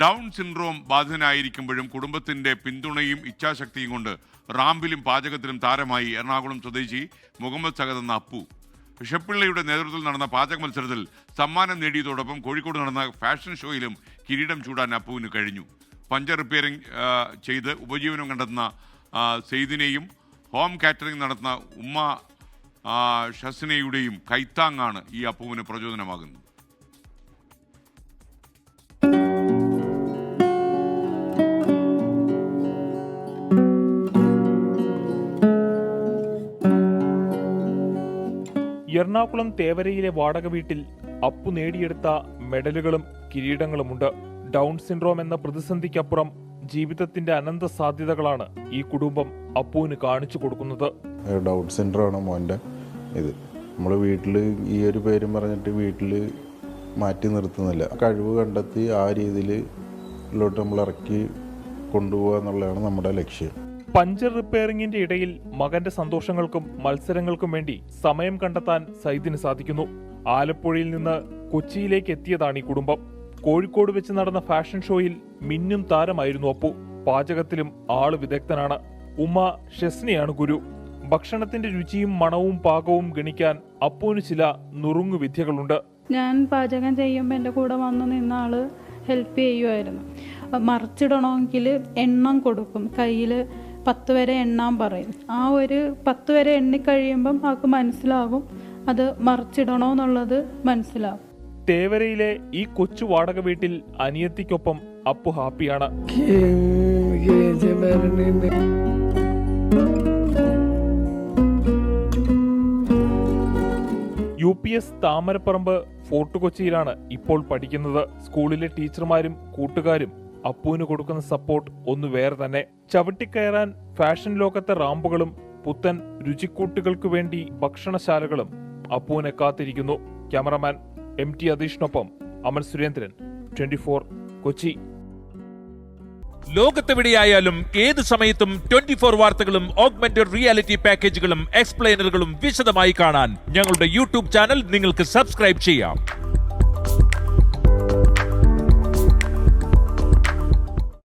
Down syndrome ബാധിതനായിരിക്കുമ്പോഴും കുടുംബത്തിന്റെ പിന്തുണയും ഇച്ഛാശക്തിയും കൊണ്ട് റാമ്പിലും പാചകത്തിലും താരമായി എറണാകുളം സ്വദേശി മുഹമ്മദ് സഹദ് എന്ന അപ്പു. ഷെപ്പിള്ളയുടെ നേതൃത്വത്തിൽ നടന്ന പാചക മത്സരത്തിൽ സമ്മാനം നേടിയതോടൊപ്പം കോഴിക്കോട് നടന്ന ഫാഷൻ ഷോയിലും കിരീടം ചൂടാൻ അപ്പുവിന് കഴിഞ്ഞു. പഞ്ചർ റിപ്പയറിംഗ് ചെയ്ത് ഉപജീവനം കണ്ടെത്തുന്ന സെയ്ദിനെയും ഹോം കാറ്ററിംഗ് നടത്തുന്ന ഉമ്മ ഷസിനയുടെയും കൈത്താങ്ങാണ് ഈ അപ്പുവിന് പ്രചോദനമാകുന്നത്. എറണാകുളം തേവരയിലെ വാടക വീട്ടിൽ അപ്പു നേടിയെടുത്ത മെഡലുകളും കിരീടങ്ങളുമുണ്ട്. ഡൗൺ സിൻഡ്രോം എന്ന പ്രതിസന്ധിക്കപ്പുറം ജീവിതത്തിന്റെ അനന്ത സാധ്യതകളാണ് ഈ കുടുംബം അപ്പുവിന് കാണിച്ചു കൊടുക്കുന്നത്. ഡൗൺ സിൻഡ്രോമാണ് മോൻ്റെ ഇത്. നമ്മൾ വീട്ടിൽ ഈ ഒരു പേരും പറഞ്ഞിട്ട് വീട്ടിൽ മാറ്റി നിർത്തുന്നില്ല. കഴിവ് കണ്ടെത്തി ആ രീതിയിലോട്ട് നമ്മൾ ഇറക്കി കൊണ്ടുപോകുക എന്നുള്ളതാണ് നമ്മുടെ ലക്ഷ്യം. പഞ്ചർ റിപ്പയറിംഗിന്റെ ഇടയിൽ മകന്റെ സന്തോഷങ്ങൾക്കും മത്സരങ്ങൾക്കും വേണ്ടി സമയം കണ്ടെത്താൻ സൈദിന് സാധിക്കുന്നു. ആലപ്പുഴയിൽ നിന്ന് കൊച്ചിയിലേക്ക് എത്തിയതാണ് ഈ കുടുംബം. കോഴിക്കോട് വെച്ച് നടന്ന ഫാഷൻ ഷോയിൽ മിന്നും താരമായിരുന്നു അപ്പു. പാചകത്തിലും ആള് വിദഗ്ധനാണ്. ഉമ്മ ഷെസ്നയാണ് ഗുരു. ഭക്ഷണത്തിന്റെ രുചിയും മണവും പാകവും ഗണിക്കാൻ അപ്പുവിന് ചില നുറുങ്ങു വിദ്യകളുണ്ട്. ഞാൻ പാചകം ചെയ്യുമ്പോൾ എൻ്റെ കൂടെ വന്നു നിന്ന ആള് ഹെൽപ്പ് ചെയ്യുമായിരുന്നു. മറിച്ചിടണമെങ്കിൽ എണ്ണം കൊടുക്കും, കയ്യിൽ 10 വരെ എണ്ണാൻ പറയും. ആ ഒരു 10 വരെ എണ്ണിക്കഴിയുമ്പം ആൾക്ക് മനസ്സിലാകും അത് മറിച്ചിടണമെന്നുള്ളത് മനസ്സിലാകും. തേവരയിലെ ഈ കൊച്ചു വാടക വീട്ടിൽ അനിയത്തിക്കൊപ്പം അപ്പു ഹാപ്പിയാണ്. UPS താമരപ്പറമ്പ് ഫോർട്ട് കൊച്ചിയിലാണ് ഇപ്പോൾ പഠിക്കുന്നത്. സ്കൂളിലെ ടീച്ചർമാരും കൂട്ടുകാരും അപ്പുവിന് കൊടുക്കുന്ന സപ്പോർട്ട് ഒന്ന് വേറെ തന്നെ. ചവിട്ടിക്കയറാൻ ഫാഷൻ ലോകത്തെ റാമ്പുകളും പുത്തൻ രുചിക്കൂട്ടുകൾക്ക് വേണ്ടി ഭക്ഷണശാലകളും അപ്പുവിനെ കാത്തിരിക്കുന്നു. ക്യാമറമാൻ MT അധീഷിനൊപ്പം അമൽ സുരേന്ദ്രൻ, 24 കൊച്ചി. ലോകത്തെവിടെയായാലും ഏത് സമയത്തും 24 വാർത്തകളും ഓഗ്മെന്റഡ് റിയാലിറ്റി പാക്കേജുകളും എക്സ്പ്ലെയിനറുകളും വിശദമായി കാണാൻ ഞങ്ങളുടെ YouTube ചാനൽ നിങ്ങൾക്ക് സബ്സ്ക്രൈബ് ചെയ്യാം.